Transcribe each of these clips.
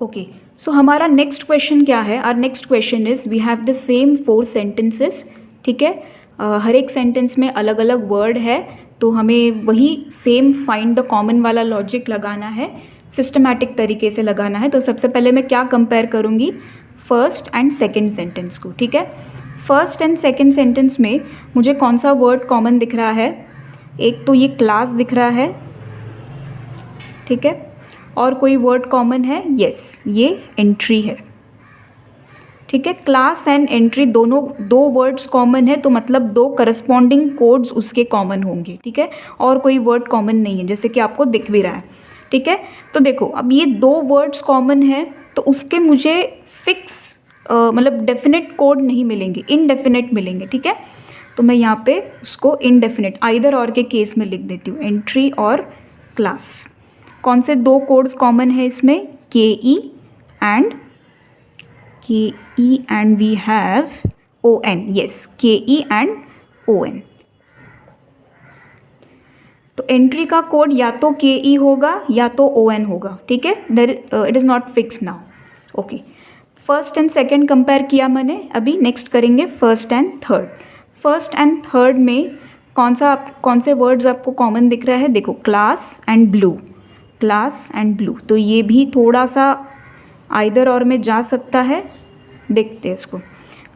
Okay, सो हमारा next question क्या है? Our next question is we have the same 4 sentences, ठीक है। हर एक सेंटेंस में अलग अलग वर्ड है, तो हमें वही सेम फाइंड द कॉमन वाला लॉजिक लगाना है, सिस्टमैटिक तरीके से लगाना है। तो सबसे पहले मैं क्या कंपेयर करूँगी? फर्स्ट एंड सेकेंड सेंटेंस को, ठीक है। फर्स्ट एंड सेकेंड सेंटेंस में मुझे कौन सा वर्ड कॉमन दिख रहा है? एक तो ये क्लास दिख रहा है, ठीक है, और कोई वर्ड कॉमन है? यस, ये एंट्री है, ठीक है। क्लास एंड एंट्री दोनों दो वर्ड्स कॉमन है, तो मतलब दो करस्पॉन्डिंग कोड्स उसके कॉमन होंगे, ठीक है। और कोई वर्ड कॉमन नहीं है, जैसे कि आपको दिख भी रहा है, ठीक है। तो देखो, अब ये दो वर्ड्स कॉमन है, तो उसके मुझे फिक्स मतलब डेफिनेट कोड नहीं मिलेंगे, इनडेफिनेट मिलेंगे, ठीक है। तो मैं यहाँ पे उसको इनडेफिनेट आइदर और के केस में लिख देती हूँ, एंट्री और क्लास। कौन से दो कोड्स कॉमन है इसमें? K E and we have O N, yes, K E and O N. तो एंट्री का कोड या तो के ई होगा या तो ओ एन होगा, ठीक है। It is not fix now. Okay, first and second compare किया मैंने, अभी नेक्स्ट करेंगे first and third. First and third में कौन से वर्ड्स आपको कॉमन दिख रहा है? देखो, class and blue, class and blue, तो ये भी थोड़ा सा आइदर और में जा सकता है। देखते हैं इसको,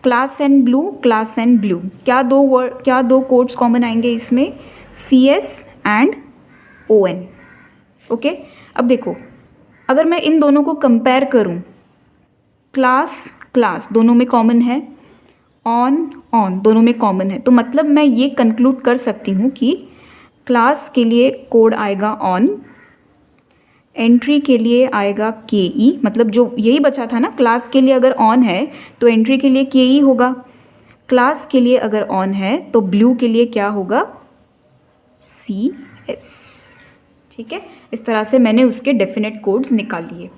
class and blue, class and blue, क्या दो कोड्स कॉमन आएंगे इसमें? C S and O N. Okay, अब देखो, अगर मैं इन दोनों को कंपेयर करूं, क्लास दोनों में कॉमन है, ऑन दोनों में कॉमन है, तो मतलब मैं ये कंक्लूड कर सकती हूँ कि क्लास के लिए कोड आएगा ऑन, एंट्री के लिए आएगा के ई, मतलब जो यही बचा था ना, क्लास के लिए अगर ऑन है तो एंट्री के लिए के ई होगा, क्लास के लिए अगर ऑन है तो ब्लू के लिए क्या होगा? सी एस, ठीक है। इस तरह से मैंने उसके डेफिनेट कोड्स निकाल लिए।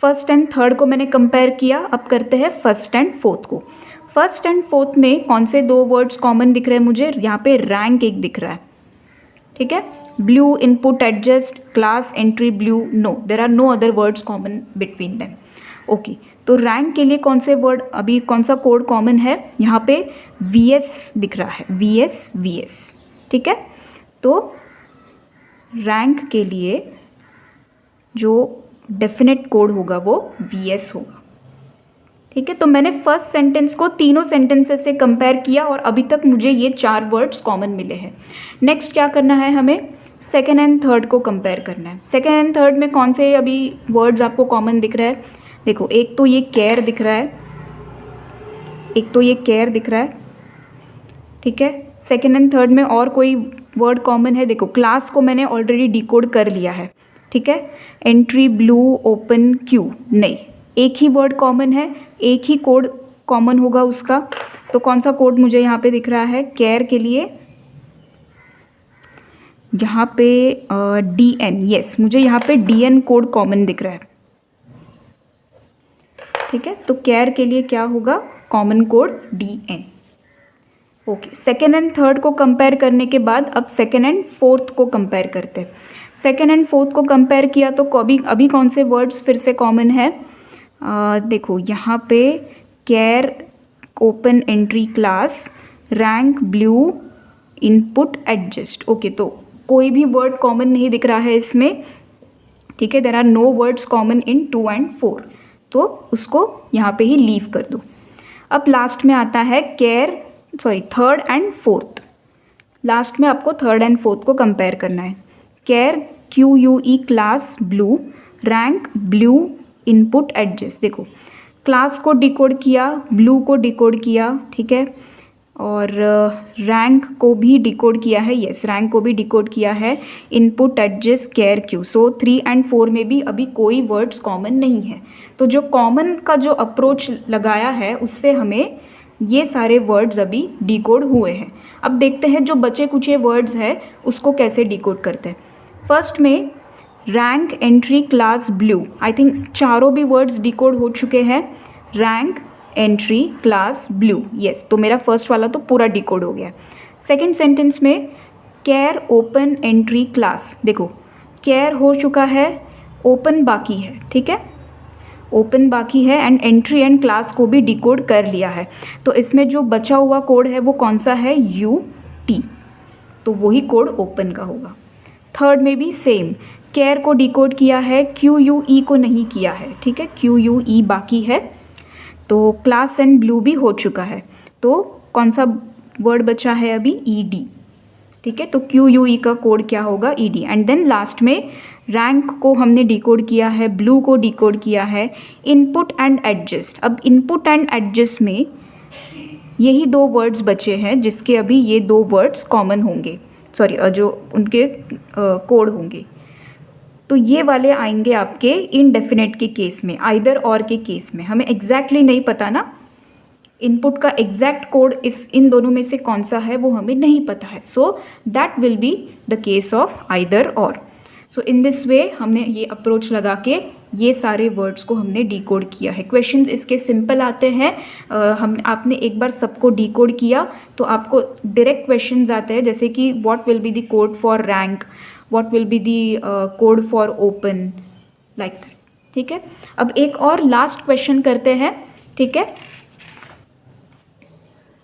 फर्स्ट एंड थर्ड को मैंने कंपेयर किया, अब करते हैं फर्स्ट एंड फोर्थ को। फर्स्ट एंड फोर्थ में कौन से दो वर्ड्स कॉमन दिख रहे हैं मुझे? यहाँ पे रैंक एक दिख रहा है, ठीक है। Blue input adjust, class entry blue, no, there are no other words common between them. Okay, तो रैंक के लिए कौन से वर्ड, अभी कौन सा कोड कॉमन है? यहाँ पे वी एस दिख रहा है, वी एस, ठीक है। तो रैंक के लिए जो डेफिनेट कोड होगा वो वी एस होगा, ठीक है। तो मैंने फर्स्ट सेंटेंस को तीनों सेंटेंसेस से कंपेयर किया और अभी तक मुझे ये 4 वर्ड्स कॉमन मिले हैं। नेक्स्ट क्या करना है? हमें सेकेंड एंड थर्ड को कंपेयर करना है। सेकेंड एंड थर्ड में कौन से अभी वर्ड्स आपको कॉमन दिख रहा है? देखो, एक तो ये केयर दिख रहा है, ठीक है। सेकेंड एंड थर्ड में और कोई वर्ड कॉमन है? देखो, क्लास को मैंने ऑलरेडी डिकोड कर लिया है, ठीक है। एंट्री ब्लू, ओपन क्यू, नहीं, एक ही वर्ड कॉमन है, एक ही कोड कॉमन होगा उसका। तो कौन सा कोड मुझे यहाँ पे दिख रहा है? केयर के लिए यहाँ पे डी एन, यस, मुझे यहाँ पे डी एन कोड कॉमन दिख रहा है, ठीक है। तो केयर के लिए क्या होगा? Common code D N. Okay, second and third को कंपेयर करने के बाद अब सेकेंड एंड फोर्थ को कंपेयर करते हैं। सेकेंड एंड फोर्थ को कंपेयर किया तो अभी कौन से वर्ड्स फिर से कॉमन है? देखो, यहाँ पे care, open entry class, rank blue, input adjust. Okay, तो कोई भी वर्ड कॉमन नहीं दिख रहा है इसमें, ठीक है। There are no words common in 2 and 4, तो उसको यहाँ पे ही लीव कर दो। अब लास्ट में आता है थर्ड एंड फोर्थ। लास्ट में आपको थर्ड एंड फोर्थ को कंपेयर करना है। Care QUE class blue, rank blue, input adjust. देखो, क्लास को डिकोड किया, ब्लू को डिकोड किया, ठीक है, और रैंक को भी डिकोड किया है, यस, रैंक को भी डिकोड किया है, input adjust care Q. So 3 and 4 में भी अभी कोई वर्ड्स कॉमन नहीं है। तो जो कॉमन का जो अप्रोच लगाया है उससे हमें ये सारे वर्ड्स अभी डिकोड हुए हैं। अब देखते हैं जो बचे कुचे वर्ड्स हैं उसको कैसे डिकोड करते हैं। फर्स्ट में rank, entry, class, blue, I think चारों भी वर्ड्स डिकोड हो चुके हैं। Rank, entry, class, blue, yes, तो मेरा फर्स्ट वाला तो पूरा डिकोड हो गया। सेकंड सेंटेंस में केयर, ओपन, एंट्री, क्लास, देखो केयर हो चुका है, ओपन बाकी है, ठीक है। ओपन बाकी है एंड एंट्री एंड क्लास को भी डिकोड कर लिया है। तो इसमें जो बचा हुआ कोड है वो कौन सा है, UT, तो वही कोड ओपन का होगा। थर्ड में भी सेम, केयर को डिकोड किया है, QUE को नहीं किया है, ठीक है, QUE बाकी है। तो क्लास एंड ब्लू भी हो चुका है, तो कौन सा वर्ड बचा है अभी, ED, ठीक है। तो QUE का कोड क्या होगा, ED। एंड देन लास्ट में रैंक को हमने डिकोड किया है, ब्लू को डिकोड किया है, इनपुट एंड एडजस्ट। अब इनपुट एंड एडजस्ट में यही दो वर्ड्स बचे हैं जिसके अभी ये दो वर्ड्स कॉमन होंगे, सॉरी जो उनके कोड होंगे। तो ये वाले आएंगे आपके इनडेफिनेट के केस में, आइदर और के केस में। हमें एग्जैक्टली नहीं पता ना, इनपुट का एग्जैक्ट कोड इन दोनों में से कौन सा है वो हमें नहीं पता है। So that will be the case of either और। सो इन दिस वे हमने ये अप्रोच लगा के ये सारे वर्ड्स को हमने डिकोड किया है। क्वेश्चंस इसके सिंपल आते हैं, आपने एक बार सबको डिकोड किया तो आपको डायरेक्ट क्वेश्चंस आते हैं, जैसे कि what will be the code for rank, what will be the code for open, like that, ठीक है। अब एक और लास्ट क्वेश्चन करते हैं, ठीक है।